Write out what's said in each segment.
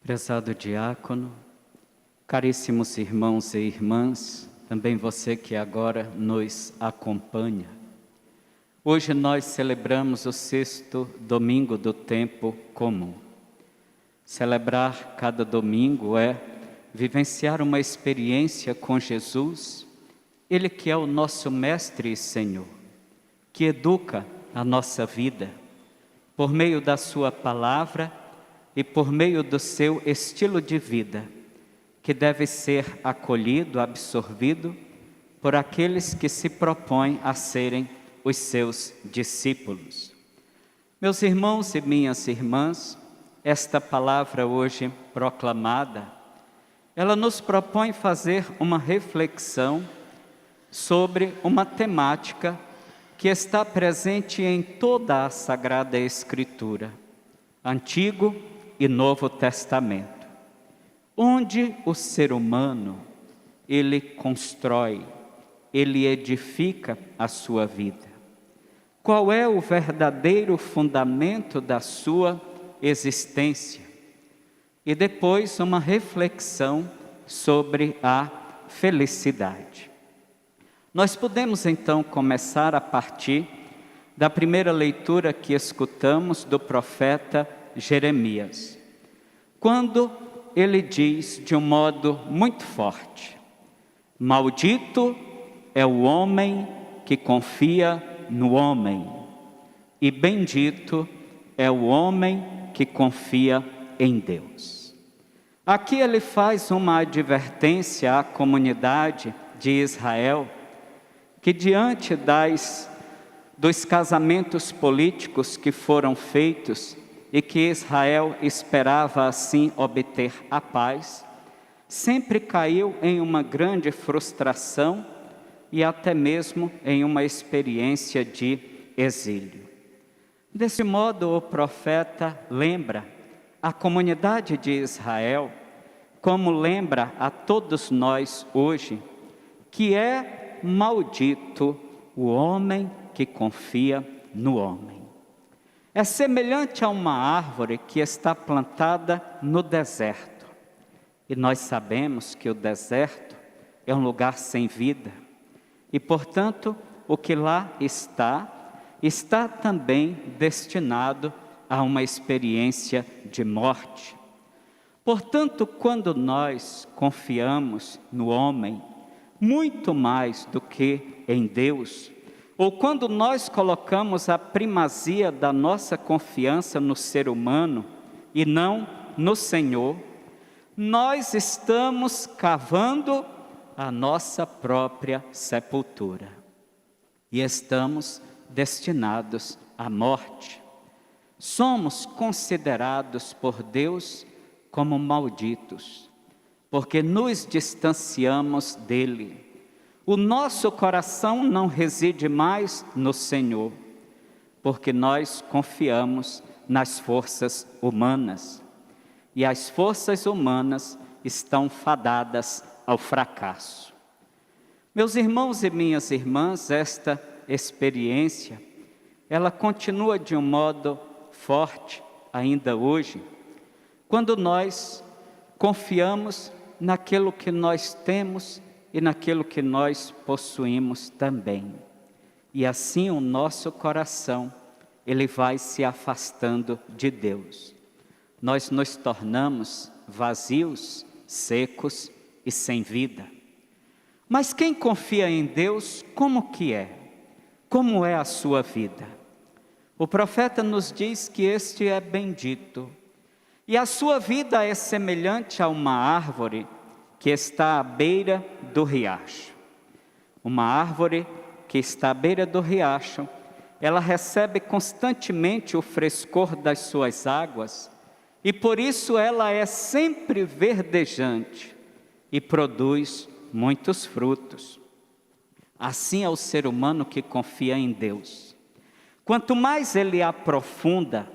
Prezado diácono, caríssimos irmãos e irmãs, também você que agora nos acompanha. Hoje nós celebramos o 6º domingo do tempo comum. Celebrar cada domingo é vivenciar uma experiência com Jesus, Ele que é o nosso Mestre e Senhor, que educa a nossa vida por meio da sua palavra e por meio do seu estilo de vida, que deve ser acolhido, absorvido por aqueles que se propõem a serem os seus discípulos. Meus irmãos e minhas irmãs, esta palavra hoje proclamada, ela nos propõe fazer uma reflexão sobre uma temática que está presente em toda a Sagrada Escritura, Antigo e Novo Testamento, onde o ser humano, ele constrói, ele edifica a sua vida. Qual é o verdadeiro fundamento da sua existência? E depois uma reflexão sobre a felicidade. Nós podemos então começar a partir da primeira leitura que escutamos do profeta Jeremias, quando ele diz de um modo muito forte: maldito é o homem que confia no homem, e bendito é o homem que confia em Deus. Aqui ele faz uma advertência à comunidade de Israel, que diante dos casamentos políticos que foram feitos e que Israel esperava assim obter a paz, sempre caiu em uma grande frustração e até mesmo em uma experiência de exílio. Desse modo, o profeta lembra a comunidade de Israel, como lembra a todos nós hoje, que é maldito o homem que confia no homem. É semelhante a uma árvore que está plantada no deserto. E nós sabemos que o deserto é um lugar sem vida. E, portanto, o que lá está também destinado a uma experiência de morte. Portanto, quando nós confiamos no homem, muito mais do que em Deus, ou quando nós colocamos a primazia da nossa confiança no ser humano e não no Senhor, nós estamos cavando a nossa própria sepultura e estamos destinados à morte. Somos considerados por Deus como malditos, porque nos distanciamos dele. O nosso coração não reside mais no Senhor, porque nós confiamos nas forças humanas. E as forças humanas estão fadadas ao fracasso. Meus irmãos e minhas irmãs, esta experiência, ela continua de um modo forte ainda hoje, quando nós confiamos naquilo que nós temos e naquilo que nós possuímos também. E assim o nosso coração, ele vai se afastando de Deus. Nós nos tornamos vazios, secos e sem vida. Mas quem confia em Deus, como que é? Como é a sua vida? O profeta nos diz que este é bendito. E a sua vida é semelhante a uma árvore que está à beira do riacho. Uma árvore que está à beira do riacho, ela recebe constantemente o frescor das suas águas e por isso ela é sempre verdejante e produz muitos frutos. Assim é o ser humano que confia em Deus. Quanto mais ele aprofunda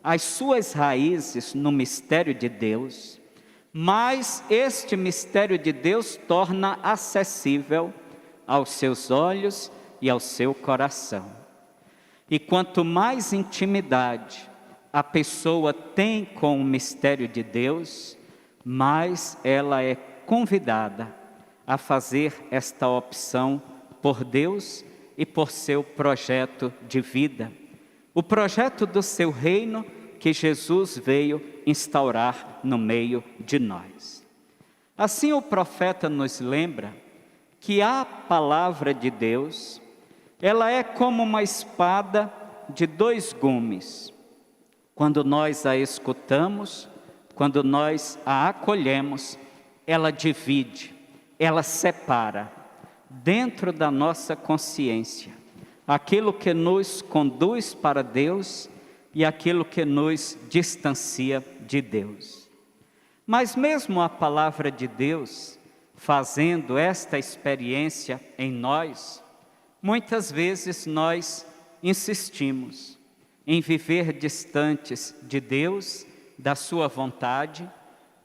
as suas raízes no mistério de Deus, mas este mistério de Deus torna acessível aos seus olhos e ao seu coração. E quanto mais intimidade a pessoa tem com o mistério de Deus, mais ela é convidada a fazer esta opção por Deus e por seu projeto de vida. O projeto do seu reino que Jesus veio instaurar no meio de nós. Assim o profeta nos lembra que a palavra de Deus, ela é como uma espada de 2 gumes. Quando nós a escutamos, quando nós a acolhemos, ela divide, ela separa, dentro da nossa consciência, aquilo que nos conduz para Deus e aquilo que nos distancia de Deus. Mas mesmo a palavra de Deus, fazendo esta experiência em nós, muitas vezes nós insistimos em viver distantes de Deus, da sua vontade,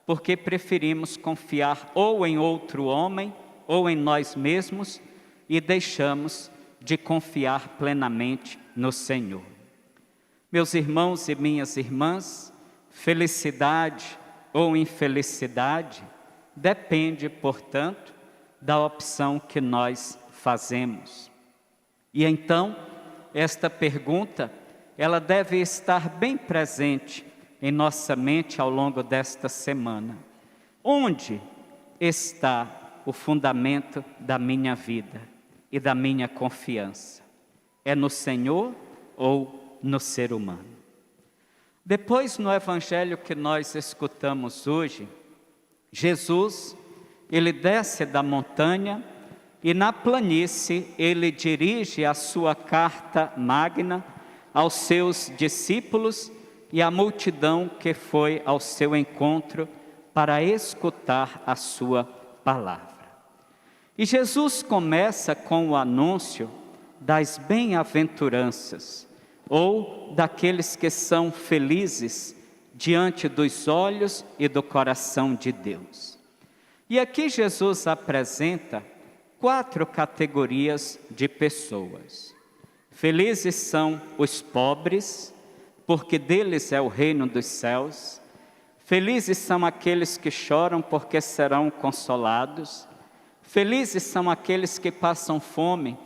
porque preferimos confiar ou em outro homem ou em nós mesmos e deixamos de confiar plenamente no Senhor. Meus irmãos e minhas irmãs, felicidade ou infelicidade depende, portanto, da opção que nós fazemos. E então, esta pergunta, ela deve estar bem presente em nossa mente ao longo desta semana. Onde está o fundamento da minha vida e da minha confiança? É no Senhor ou no ser humano? Depois, no evangelho que nós escutamos hoje, Jesus, ele desce da montanha e na planície ele dirige a sua carta magna aos seus discípulos e à multidão que foi ao seu encontro para escutar a sua palavra. E Jesus começa com o anúncio das bem-aventuranças, ou daqueles que são felizes diante dos olhos e do coração de Deus. E aqui Jesus apresenta 4 categorias de pessoas. Felizes são os pobres, porque deles é o reino dos céus. Felizes são aqueles que choram, porque serão consolados. Felizes são aqueles que passam fome,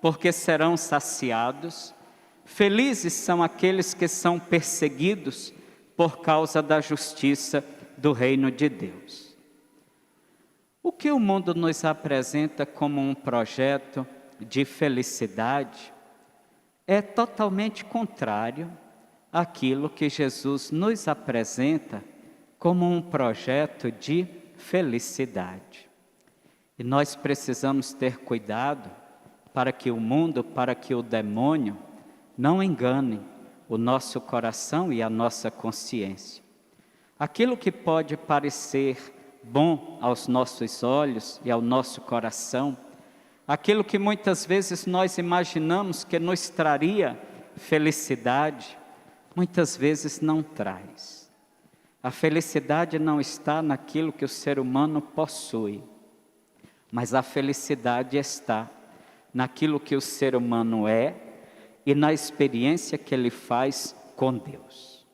porque serão saciados. Felizes são aqueles que são perseguidos por causa da justiça do reino de Deus. O que o mundo nos apresenta como um projeto de felicidade é totalmente contrário àquilo que Jesus nos apresenta como um projeto de felicidade. E nós precisamos ter cuidado para que o mundo, para que o demônio não engane o nosso coração e a nossa consciência. Aquilo que pode parecer bom aos nossos olhos e ao nosso coração, aquilo que muitas vezes nós imaginamos que nos traria felicidade, muitas vezes não traz. A felicidade não está naquilo que o ser humano possui, mas a felicidade está naquilo que o ser humano é e na experiência que ele faz com Deus.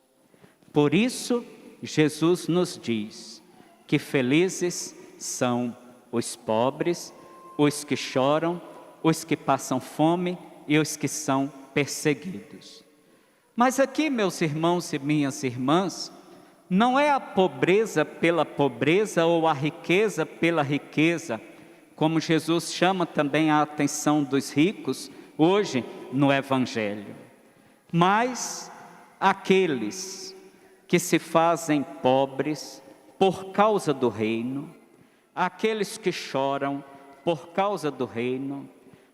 Por isso, Jesus nos diz que felizes são os pobres, os que choram, os que passam fome e os que são perseguidos. Mas aqui, meus irmãos e minhas irmãs, não é a pobreza pela pobreza ou a riqueza pela riqueza, como Jesus chama também a atenção dos ricos hoje no Evangelho. Mas aqueles que se fazem pobres por causa do reino, aqueles que choram por causa do reino,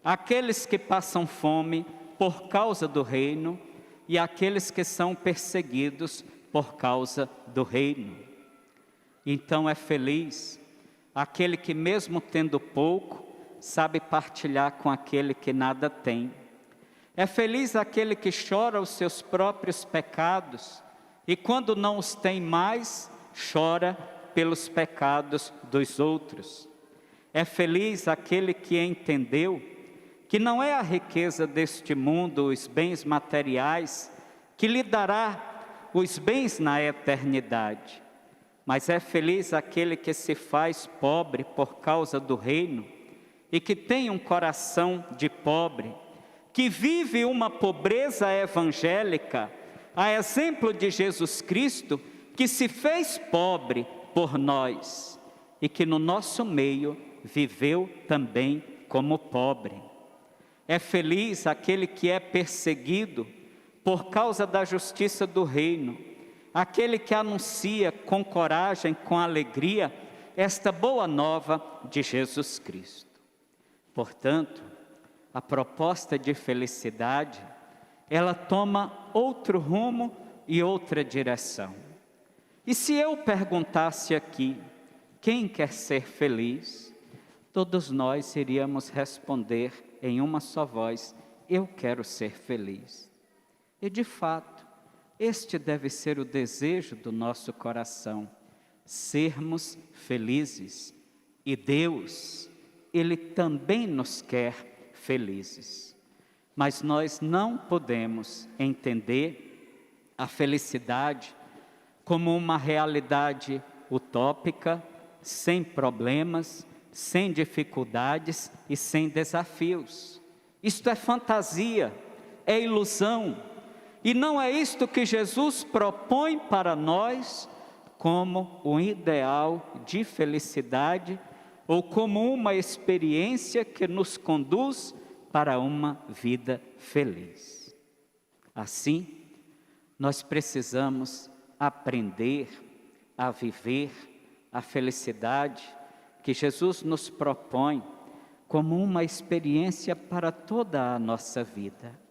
aqueles que passam fome por causa do reino e aqueles que são perseguidos por causa do reino. Então é feliz aquele que mesmo tendo pouco, sabe partilhar com aquele que nada tem. É feliz aquele que chora os seus próprios pecados e quando não os tem mais, chora pelos pecados dos outros. É feliz aquele que entendeu que não é a riqueza deste mundo, os bens materiais, que lhe dará os bens na eternidade. Mas é feliz aquele que se faz pobre por causa do reino e que tem um coração de pobre, que vive uma pobreza evangélica, a exemplo de Jesus Cristo, que se fez pobre por nós e que no nosso meio viveu também como pobre. É feliz aquele que é perseguido por causa da justiça do reino, aquele que anuncia com coragem, com alegria, esta boa nova de Jesus Cristo. Portanto, a proposta de felicidade, ela toma outro rumo e outra direção. E se eu perguntasse aqui, quem quer ser feliz? Todos nós iríamos responder em uma só voz, eu quero ser feliz. E de fato, este deve ser o desejo do nosso coração, sermos felizes. E Deus, Ele também nos quer felizes. Mas nós não podemos entender a felicidade como uma realidade utópica, sem problemas, sem dificuldades e sem desafios. Isto é fantasia, é ilusão. E não é isto que Jesus propõe para nós como um ideal de felicidade ou como uma experiência que nos conduz para uma vida feliz. Assim, nós precisamos aprender a viver a felicidade que Jesus nos propõe como uma experiência para toda a nossa vida.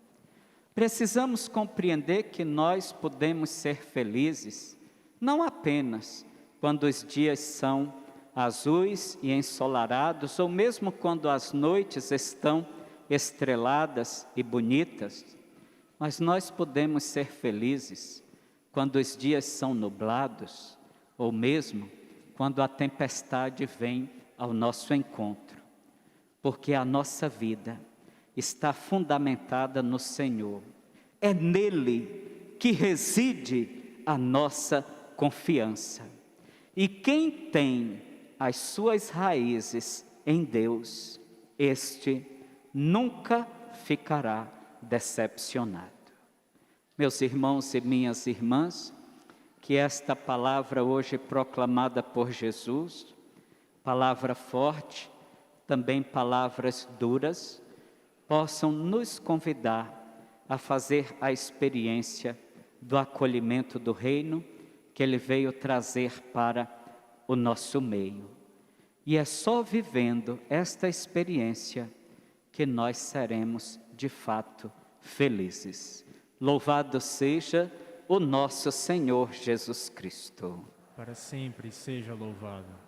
Precisamos compreender que nós podemos ser felizes não apenas quando os dias são azuis e ensolarados, ou mesmo quando as noites estão estreladas e bonitas, mas nós podemos ser felizes quando os dias são nublados, ou mesmo quando a tempestade vem ao nosso encontro, porque a nossa vida está fundamentada no Senhor. É nele que reside a nossa confiança. E quem tem as suas raízes em Deus, este nunca ficará decepcionado. Meus irmãos e minhas irmãs, que esta palavra hoje proclamada por Jesus, palavra forte, também palavras duras, possam nos convidar a fazer a experiência do acolhimento do reino que Ele veio trazer para o nosso meio. E é só vivendo esta experiência que nós seremos de fato felizes. Louvado seja o nosso Senhor Jesus Cristo. Para sempre seja louvado.